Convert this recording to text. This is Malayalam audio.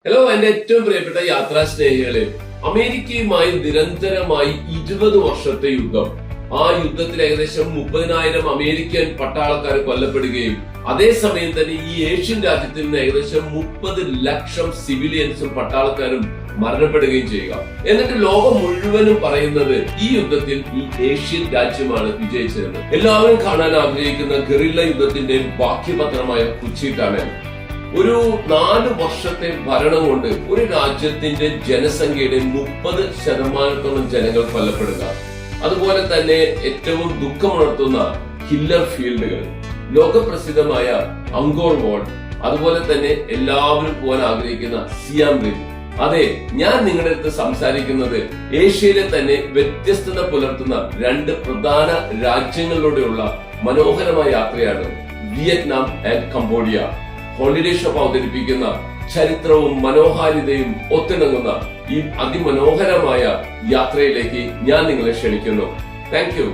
ഹലോ, എന്റെ ഏറ്റവും പ്രിയപ്പെട്ട യാത്രാ സ്നേഹികളെ, അമേരിക്കയുമായി നിരന്തരമായി 20 വർഷത്തെ യുദ്ധം. ആ യുദ്ധത്തിൽ ഏകദേശം 30,000 അമേരിക്കൻ പട്ടാളക്കാർ കൊല്ലപ്പെടുകയും അതേസമയം തന്നെ ഈ ഏഷ്യൻ രാജ്യത്തിൽ നിന്ന് ഏകദേശം 30 ലക്ഷം സിവിലിയൻസും പട്ടാളക്കാരും മരണപ്പെടുകയും ചെയ്യുക. എന്നിട്ട് ലോകം മുഴുവനും പറയുന്നത് ഈ യുദ്ധത്തിൽ ഈ ഏഷ്യൻ രാജ്യമാണ് വിജയിച്ചതെന്ന്. എല്ലാവരും കാണാൻ ആഗ്രഹിക്കുന്ന ഗറില്ല യുദ്ധത്തിന്റെ ബാക്കിപത്രമായ കുച്ചിട്ടാണ്. ഒരു 4 വർഷത്തെ ഭരണം കൊണ്ട് ഒരു രാജ്യത്തിന്റെ ജനസംഖ്യയുടെ 30% ജനങ്ങൾ കൊല്ലപ്പെടുക. അതുപോലെ തന്നെ ഏറ്റവും ദുഃഖമുണർത്തുന്ന ഹില്ലർ ഫീൽഡുകൾ, ലോകപ്രസിദ്ധമായ അങ്കോർ വാട്ട്, അതുപോലെ തന്നെ എല്ലാവരും പോകാൻ ആഗ്രഹിക്കുന്ന സിയാം റിം. അതെ, ഞാൻ നിങ്ങളുടെ അടുത്ത് സംസാരിക്കുന്നത് ഏഷ്യയിലെ തന്നെ വ്യത്യസ്തത പുലർത്തുന്ന 2 പ്രധാന രാജ്യങ്ങളിലൂടെയുള്ള മനോഹരമായ യാത്രയാണ് Vietnam and Cambodia. Holiday shop അവതരിപ്പിക്കുന്ന ചരിത്രവും മനോഹാരിതയും ഒത്തിണങ്ങുന്ന ഈ അതിമനോഹരമായ യാത്രയിലേക്ക് ഞാൻ നിങ്ങളെ ക്ഷണിക്കുന്നു. Thank you.